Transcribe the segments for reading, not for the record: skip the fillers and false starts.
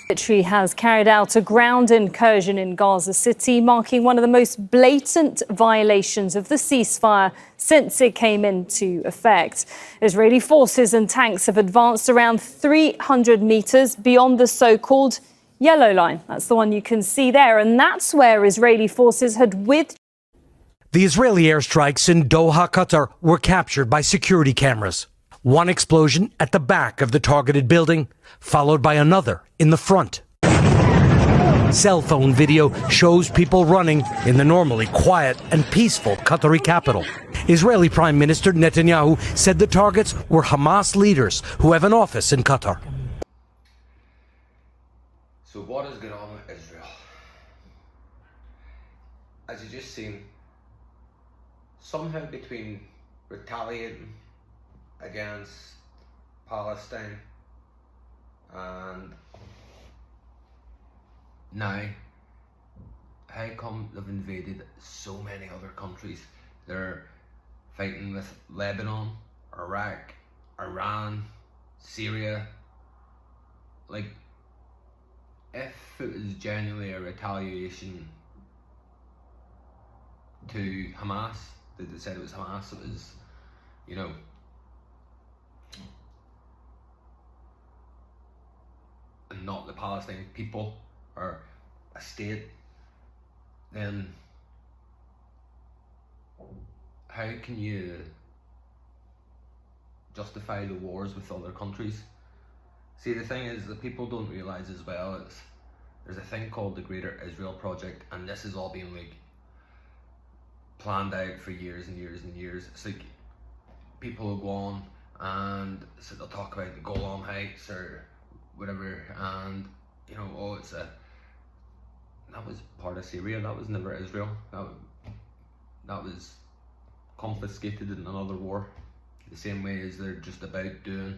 Military has carried out a ground incursion in Gaza City, marking one of the most blatant violations of the ceasefire since it came into effect. Israeli forces and tanks have advanced around 300 meters beyond the so-called yellow line. That's the one you can see there, and that's where Israeli forces had withdrawn. The Israeli airstrikes in Doha, Qatar were captured by security cameras. One explosion at the back of the targeted building, followed by another in the front. Cell phone video shows people running in the normally quiet and peaceful Qatari capital. Israeli Prime Minister Netanyahu said the targets were Hamas leaders who have an office in Qatar. So what is going on with Israel? As you just seen, somehow between retaliating against Palestine and now, how come they've invaded so many other countries? They're fighting with Lebanon, Iraq, Iran, Syria. Like, if it was genuinely a retaliation to Hamas, they said it was Hamas, it was, you know, and not the Palestinian people or a state, then how can you justify the wars with other countries? See, the thing is that people don't realise as well is there's a thing called the Greater Israel Project, and this has all been like planned out for years and years and years. It's like people will go on and so they'll talk about the Golan Heights or whatever, and you know, oh, it's that was part of Syria, that was never Israel, that was confiscated in another war, the same way as they're just about doing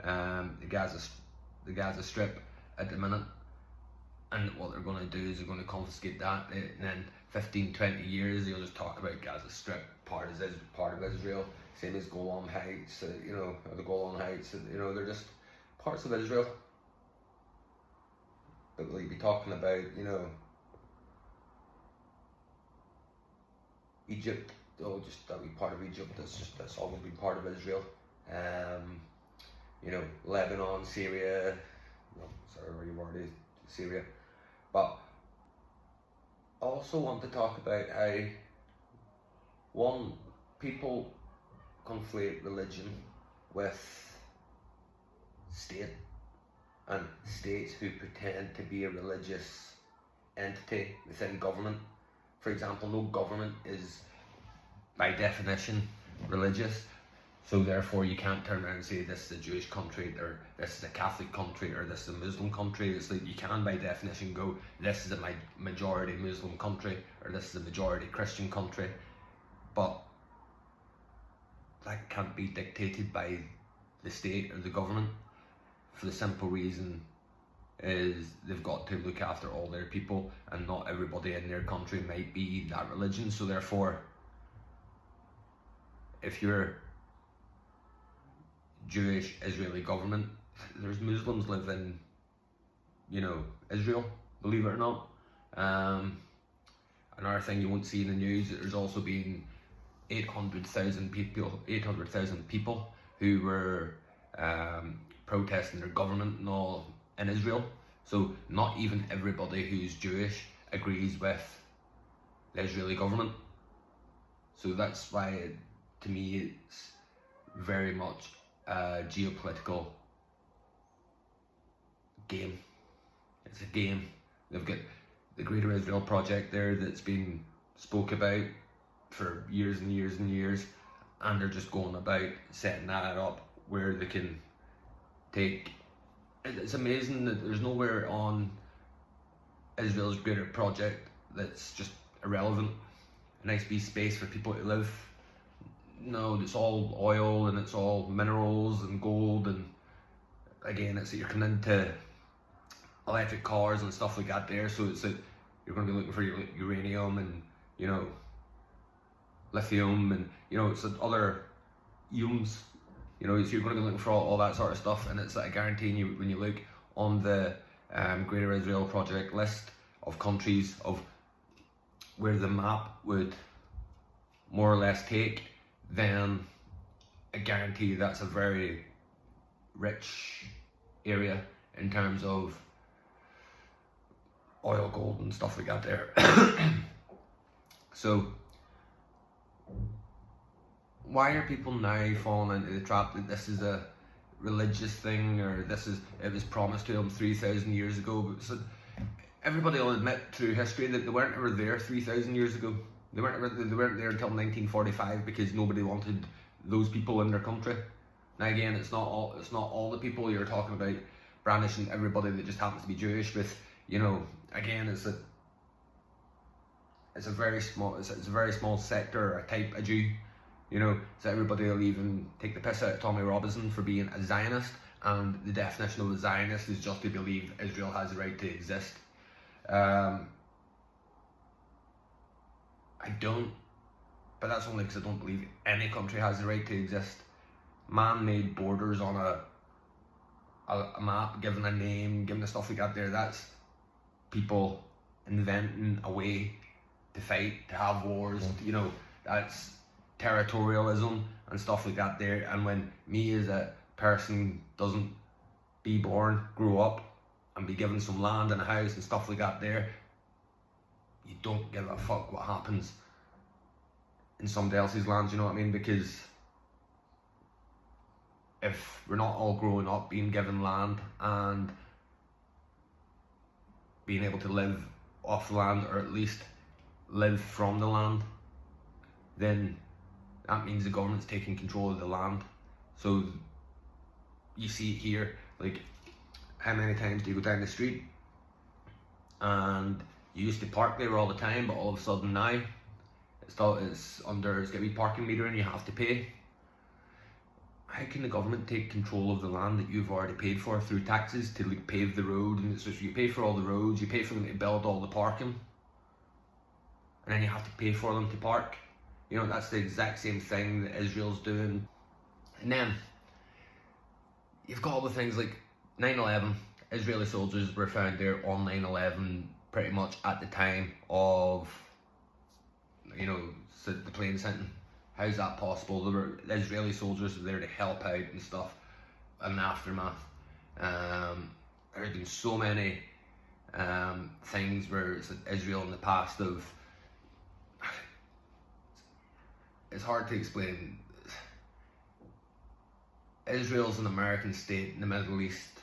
the Gaza Strip at the minute. And what they're going to do is they're going to confiscate that, and then 15-20 years they'll just talk about Gaza Strip part of Israel, same as Golan Heights, you know, the Golan Heights, you know, they're just parts of Israel. But will you be talking about, you know, Egypt? Oh, just that'll be part of Egypt. That's always been part of Israel. You know, Lebanon, Syria. No, sorry, you've already Syria. But I also want to talk about how people conflate religion with state, and states who pretend to be a religious entity within government. For example, no government is by definition religious, so therefore you can't turn around and say this is a Jewish country, or this is a Catholic country, or this is a Muslim country. It's like you can by definition go, this is a majority Muslim country, or this is a majority Christian country, but that can't be dictated by the state or the government, for the simple reason is they've got to look after all their people, and not everybody in their country might be that religion. So therefore, if you're Jewish Israeli government, there's Muslims live in, you know, Israel, believe it or not. Another thing you won't see in the news, there's also been 800,000 people who were protesting their government and all in Israel. So not even everybody who's Jewish agrees with the Israeli government. So that's why, to me, it's very much a geopolitical game. It's a game. They've got the Greater Israel Project there that's been spoke about for years and years and years, and they're just going about setting that up where they can take. It's amazing that there's nowhere on Israel's Greater Project that's just irrelevant. A nice piece of space for people to live. No, it's all oil and it's all minerals and gold, and again, it's that you're coming into electric cars and stuff like that there, so it's like you're going to be looking for your uranium and, you know, lithium and, you know, it's other fumes, you know, so you're going to be looking for all that sort of stuff. And it's like guaranteeing you, when you look on the Greater Israel Project list of countries of where the map would more or less take, then I guarantee that's a very rich area in terms of oil, gold and stuff like that there. So why are people now falling into the trap that this is a religious thing, or it was promised to them 3,000 years ago? But so everybody will admit through history that they weren't ever there 3,000 years ago. They weren't there until 1945 because nobody wanted those people in their country. Now again, it's not all the people you're talking about brandishing everybody that just happens to be Jewish with, you know, again, it's a very small sector, a type of Jew, you know. So everybody will even take the piss out of Tommy Robinson for being a Zionist, and the definition of a Zionist is just to believe Israel has the right to exist. I don't, but that's only because I don't believe any country has the right to exist. Man-made borders on a map, given a name, given the stuff like that there, that's people inventing a way to fight, to have wars, you know, that's territorialism and stuff like that there. And when me as a person doesn't be born, grow up and be given some land and a house and stuff like that there, you don't give a fuck what happens in somebody else's land, you know what I mean? Because if we're not all growing up being given land and being able to live off the land, or at least live from the land, then that means the government's taking control of the land. So you see it here, like, how many times do you go down the street and you used to park there all the time, but all of a sudden now it's got a wee parking meter and you have to pay. How can the government take control of the land that you've already paid for through taxes to, like, pave the road? And so you pay for all the roads, you pay for them to build all the parking, and then you have to pay for them to park. You know, that's the exact same thing that Israel's doing. And then you've got all the things like 9/11. Israeli soldiers were found there on 9/11 pretty much at the time of, you know, the plane sinking. How's that possible? There were Israeli soldiers there to help out and stuff in the aftermath. There have been so many things where Israel in the past of, it's hard to explain. Israel's an American state in the Middle East,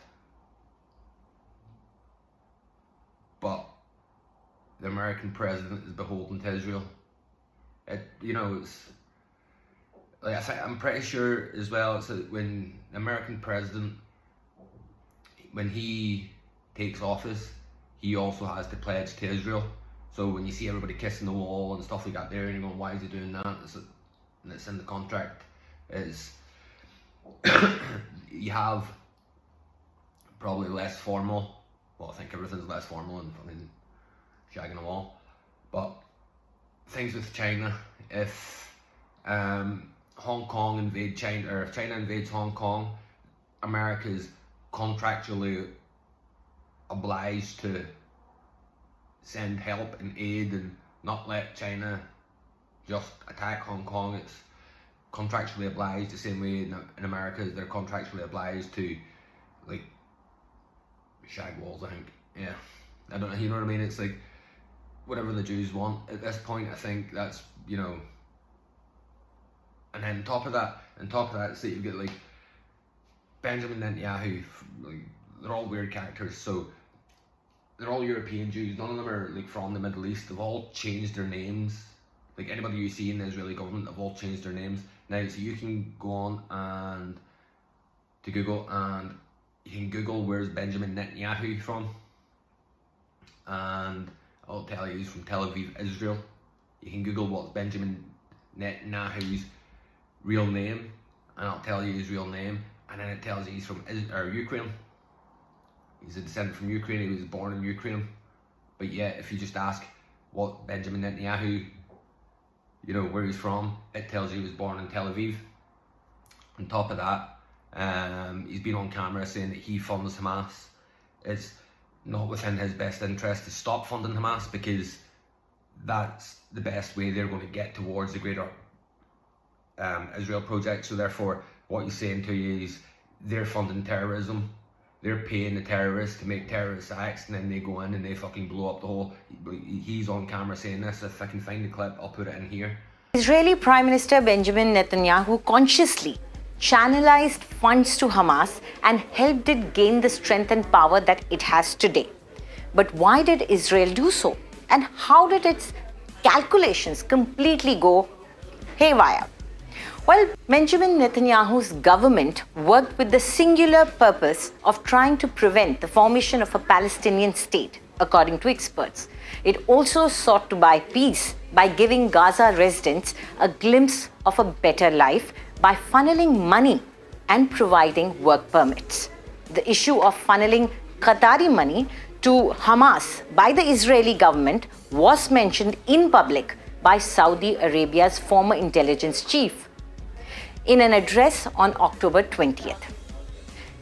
but the American president is beholden to Israel. It's like, I'm pretty sure as well, it's that when the American president, when he takes office, he also has to pledge to Israel. So when you see everybody kissing the wall and stuff like that there, and you're going, why is he doing that? And it's in the contract. Is you have probably less formal, well, I think everything's less formal and fucking shagging a wall, but things with China, if Hong Kong invade China, or if China invades Hong Kong, America's contractually obliged to send help and aid and not let China just attack Hong Kong. It's contractually obliged, the same way in America they're contractually obliged to, like, shag walls, I think. Yeah, I don't know, you know what I mean? It's like whatever the Jews want at this point. I think that's, you know. And then on top of that, so you've got like Benjamin Netanyahu, like, they're all weird characters. So they're all European Jews. None of them are like from the Middle East. They've all changed their names. Like, anybody you see in the Israeli government, they've all changed their names. Now, so you can go on and to Google, and you can Google where's Benjamin Netanyahu from, and I'll tell you he's from Tel Aviv, Israel. You can Google what's Benjamin Netanyahu's real name, and I'll tell you his real name, and then it tells you he's from Ukraine. He's a descendant from Ukraine. He was born in Ukraine. But yeah, if you just ask what Benjamin Netanyahu, you know, where he's from, it tells you he was born in Tel Aviv. On top of that, he's been on camera saying that he funds Hamas. It's not within his best interest to stop funding Hamas, because that's the best way they're going to get towards the greater Israel project. So therefore, what he's saying to you is they're funding terrorism, they're paying the terrorists to make terrorist acts, and then they go in and they fucking blow up the whole. He's on camera saying this. If I can find the clip, I'll put it in here. Israeli Prime Minister Benjamin Netanyahu consciously channelized funds to Hamas and helped it gain the strength and power that it has today. But why did Israel do so? And how did its calculations completely go haywire? Well, Benjamin Netanyahu's government worked with the singular purpose of trying to prevent the formation of a Palestinian state, according to experts. It also sought to buy peace by giving Gaza residents a glimpse of a better life by funneling money and providing work permits. The issue of funneling Qatari money to Hamas by the Israeli government was mentioned in public by Saudi Arabia's former intelligence chief in an address on October 20th.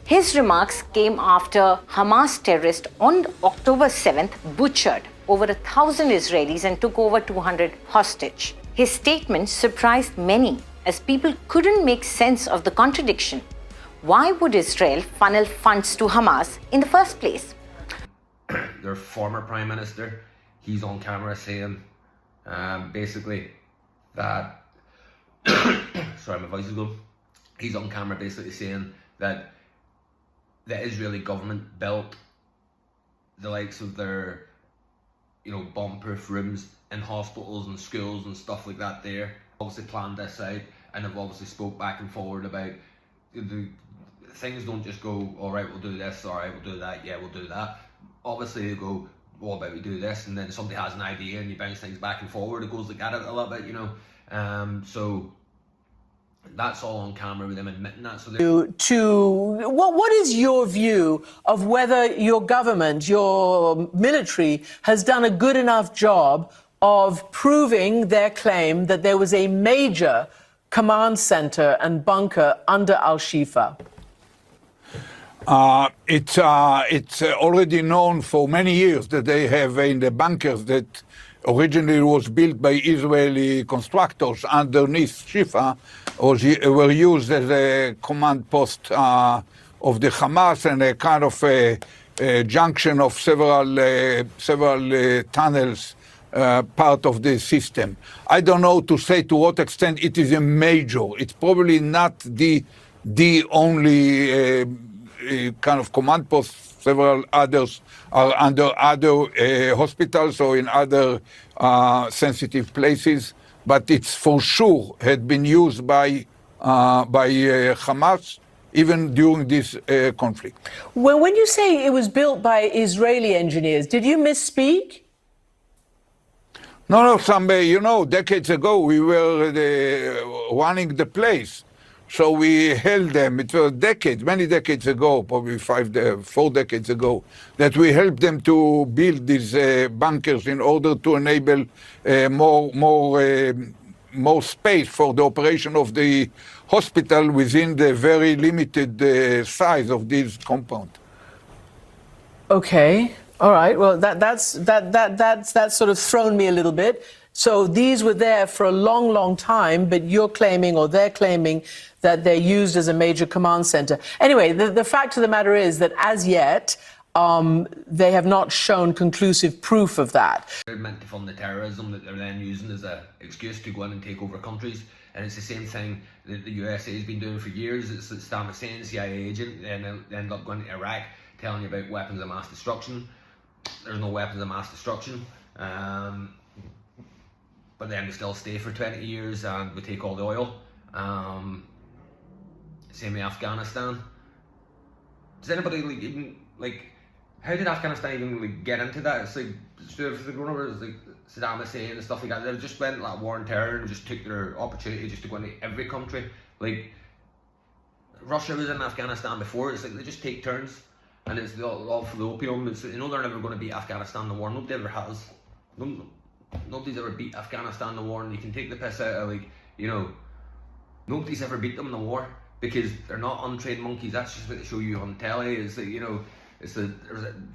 His remarks came after Hamas terrorists on October 7th butchered over 1,000 Israelis and took over 200 hostage. His statement surprised many, as people couldn't make sense of the contradiction. Why would Israel funnel funds to Hamas in the first place? Their former prime minister, he's on camera saying basically that sorry, my voice is going. He's on camera basically saying that the Israeli government built the likes of their, bomb-proof rooms in hospitals and schools and stuff like that there. Obviously planned this out, and have obviously spoke back and forward about the things. Don't just go, all right, we'll do this, all right, we'll do that, yeah, we'll do that. Obviously they go, what about we do this, and then somebody has an idea and you bounce things back and forward. It goes like that a little bit, so that's all on camera with them admitting that. So what is your view of whether your government, your military, has done a good enough job of proving their claim that there was a major command center and bunker under Al-Shifa? It's already known for many years that they have in the bunkers that originally was built by Israeli constructors underneath Shifa were used as a command post of the Hamas and a kind of a junction of several tunnels, part of the system. I don't know to say to what extent it is a major. It's probably not the only kind of command post. Several others are under other hospitals or in other sensitive places, but it's for sure had been used by Hamas even during this conflict. Well, when you say it was built by Israeli engineers, did you misspeak? No, decades ago we were running the place. So we held them. It was many decades ago, probably 4 decades ago, that we helped them to build these bunkers in order to enable more space for the operation of the hospital within the very limited size of this compound. Okay, all right. Well, that's sort of thrown me a little bit. So these were there for a long, long time, but you're claiming, or they're claiming, that they're used as a major command center. Anyway, the fact of the matter is that as yet, they have not shown conclusive proof of that. They're meant to fund the terrorism that they're then using as an excuse to go in and take over countries. And it's the same thing that the USA has been doing for years. It's Saddam Hussein, CIA agent, and they end up going to Iraq telling you about weapons of mass destruction. There's no weapons of mass destruction. But then we still stay for 20 years and we take all the oil. Same with Afghanistan. Does anybody how did Afghanistan even get into that? It's like, it's like Saddam Hussein and stuff like that. They just went like war and terror and just took their opportunity just to go into every country. Like, Russia was in Afghanistan before. It's like they just take turns, and it's all for the opium. They're never going to beat Afghanistan in the war. Nobody ever has. Nobody's ever beat Afghanistan in the war, and you can take the piss out of nobody's ever beat them in the war because they're not untrained monkeys. That's just what they show you on telly. It's like,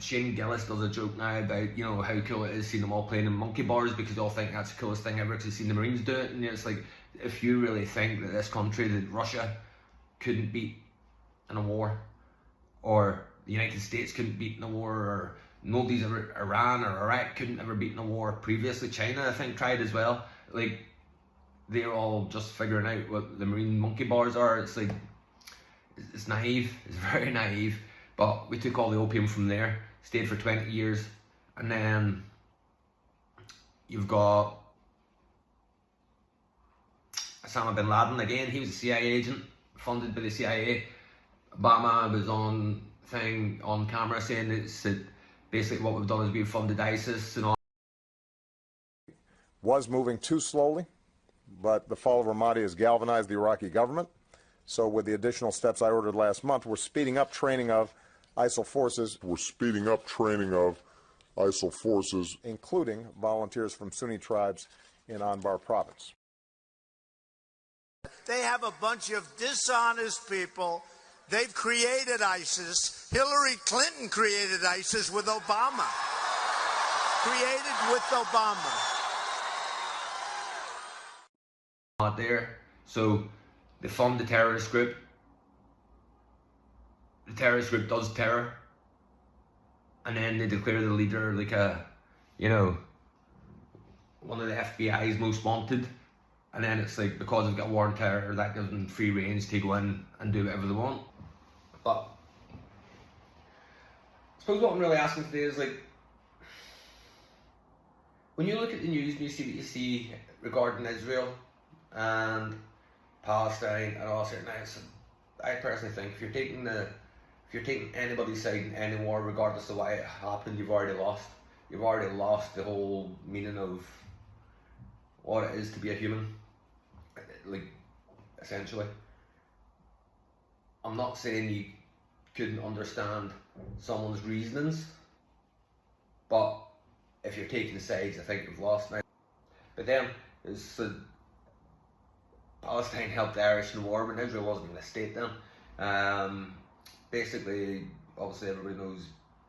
Shane Gillis does a joke now about, you know, how cool it is seeing them all playing in monkey bars, because they all think that's the coolest thing ever because they've seen the Marines do it. And it's like, if you really think that this country, that Russia couldn't beat in a war, or the United States couldn't beat in a war, or nobody's ever, Iran or Iraq couldn't ever beat in a war previously, China I think tried as well, like, they're all just figuring out what the Marine monkey bars are. It's like, it's naive, it's very naive. But we took all the opium from there, stayed for 20 years, and then you've got Osama bin Laden again. He was a CIA agent, funded by the CIA. Obama was on camera saying that basically what we've done is we've funded ISIS and all. Was moving too slowly, but the fall of Ramadi has galvanized the Iraqi government. So with the additional steps I ordered last month, we're speeding up training of ISIL forces. Including volunteers from Sunni tribes in Anbar province. They have a bunch of dishonest people. They've created ISIS. Hillary Clinton created ISIS with Obama. Created with Obama. Not there. So they fund the terrorist group. The terrorist group does terror, and then they declare the leader like a, you know, one of the FBI's most wanted, and then it's like, because they've got war on terror, that gives them free range to go in and do whatever they want. But I suppose what I'm really asking today is, like, when you look at the news and you see what you see regarding Israel and Palestine and all certain things, I personally think if you're taking anybody's side in any war, regardless of why it happened, you've already lost. You've already lost the whole meaning of what it is to be a human, like, essentially. I'm not saying you couldn't understand someone's reasonings, but if you're taking sides, I think you've lost now. But then, Palestine helped the Irish in the war, but Israel wasn't even a state then. Basically, obviously everybody knows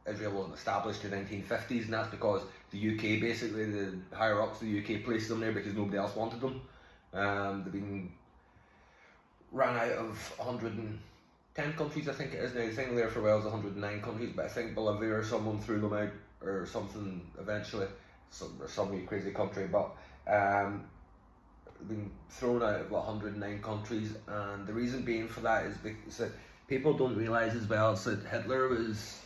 Israel wasn't established in the 1950s, and that's because the UK, basically the higher ups of the UK placed them there because nobody else wanted them. They've been ran out of 110 countries, I think it is now. The thing there for Wales, 109 countries, but I think Bolivia or someone threw them out or something eventually, some wee crazy country, but been thrown out of 109 countries, and the reason being for that is because that people don't realise as well, so that Hitler was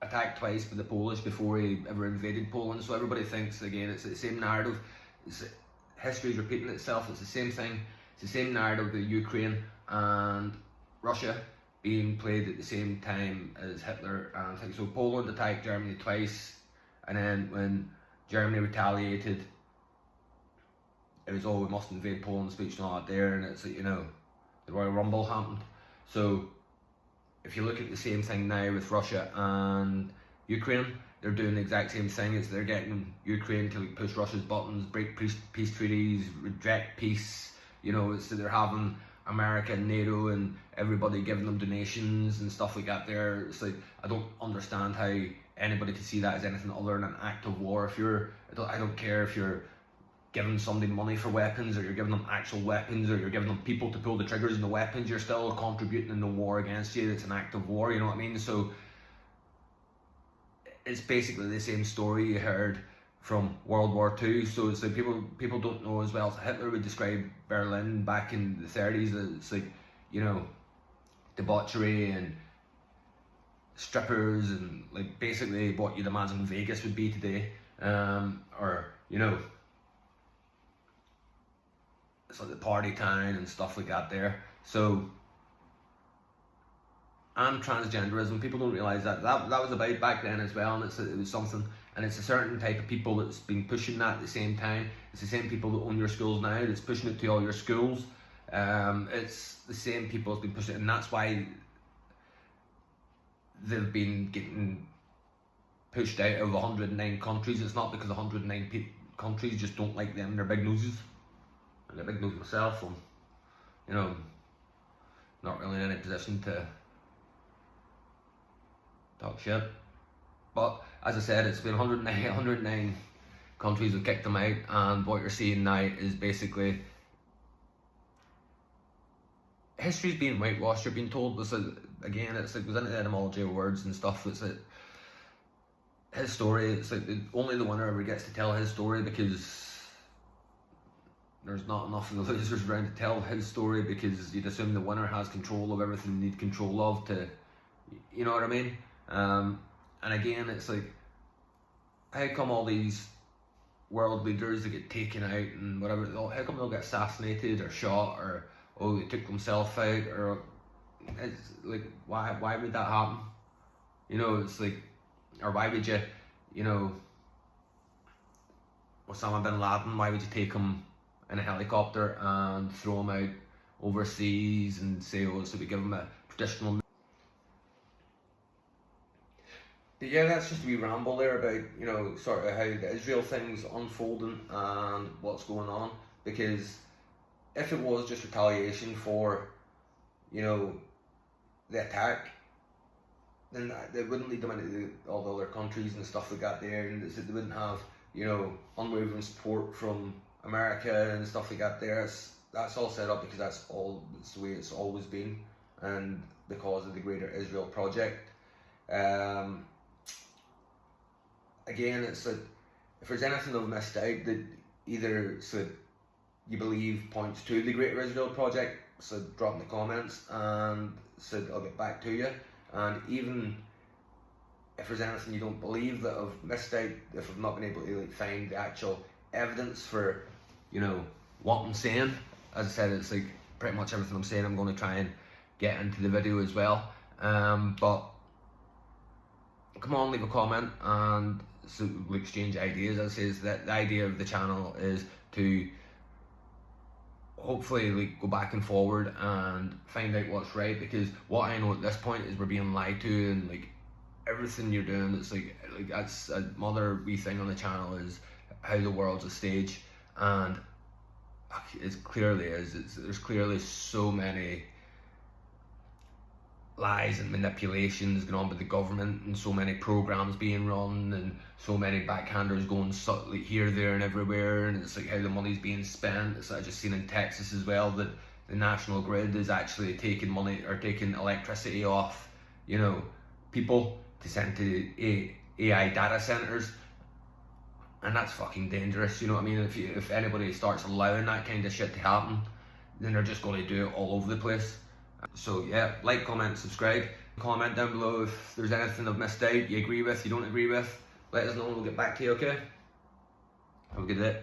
attacked twice by the Polish before he ever invaded Poland, so everybody thinks, again, it's the same narrative. History is repeating itself. It's the same thing. It's the same narrative that Ukraine and Russia being played at the same time as Hitler and things. So Poland attacked Germany twice, and then when Germany retaliated, it was, oh, we must invade Poland speech and all that there, and it's like, you know, the Royal Rumble happened. So if you look at the same thing now with Russia and Ukraine, they're doing the exact same thing. It's they're getting Ukraine to, like, push Russia's buttons, break peace treaties, reject peace. You know, it's they're having America and NATO and everybody giving them donations and stuff like that there. It's like, I don't understand how anybody could see that as anything other than an act of war. If you're, I don't care if you're giving somebody money for weapons, or you're giving them actual weapons, or you're giving them people to pull the triggers in the weapons, you're still contributing in the war against you. It's an act of war, you know what I mean? So it's basically the same story you heard from World War II. So it's like people don't know as well. So Hitler would describe Berlin back in the 30s as, like, you know, debauchery and strippers and, like, basically what you'd imagine Vegas would be today, or, you know, it's like the party town and stuff like that there. So, and transgenderism, people don't realise that was about back then as well, and it was something, and it's a certain type of people that's been pushing that at the same time. It's the same people that own your schools now that's pushing it to all your schools. It's the same people that's been pushing it, and that's why they've been getting pushed out of 109 countries. It's not because 109 countries just don't like them and their big noses. I got a big nose myself, and, you know, not really in any position to talk shit. But as I said, it's been 109 countries have kicked them out, and what you're seeing now is basically history's being whitewashed. You're being told this, again, it's like, it was into the etymology of words and stuff. It's like his story, it's like only the winner ever gets to tell his story, because there's not enough of the losers around to tell his story, because you'd assume the winner has control of everything you need control of to, you know what I mean? And again, it's like, how come all these world leaders that get taken out and whatever, how come they'll get assassinated or shot, or oh, they took themselves out, or it's like, why would that happen? You know, it's like, or why would you, you know, Osama bin Laden, why would you take him in a helicopter and throw him out overseas and say, oh, so we give him a traditional. But yeah, that's just a wee ramble there about, you know, sort of how the Israel thing's unfolding and what's going on. Because if it was just retaliation for, you know, the attack, then they wouldn't lead them into all the other countries and stuff like that there, and they wouldn't have, you know, unwavering support from America and stuff like that there. That's all set up because that's the way it's always been, and because of the Greater Israel Project. Again, it's that if there's anything I've missed out that either you believe points to the Greater Israel Project, so drop in the comments, and I'll get back to you. And even if there's anything you don't believe that I've missed out, if I've not been able to find the actual evidence for, you know, what I'm saying, as I said, it's like pretty much everything I'm saying I'm going to try and get into the video as well. But come on, leave a comment, and so we'll exchange ideas. As I say, that the idea of the channel is to hopefully go back and forward and find out what's right, because what I know at this point is we're being lied to, and everything you're doing, it's like that's another wee thing on the channel, is how the world's a stage, and it clearly is. There's clearly so many lies and manipulations going on with the government, and so many programs being run, and so many backhanders going here, there and everywhere, and it's like how the money's being spent. It's I just seen in Texas as well that the national grid is actually taking money or taking electricity off, you know, people to send to AI data centers, and that's fucking dangerous. You know what I mean? If anybody starts allowing that kind of shit to happen, then they're just going to do it all over the place. So yeah, like, comment, subscribe. Comment down below if there's anything I've missed out, you agree with, you don't agree with. Let us know and we'll get back to you, okay? Have a good day.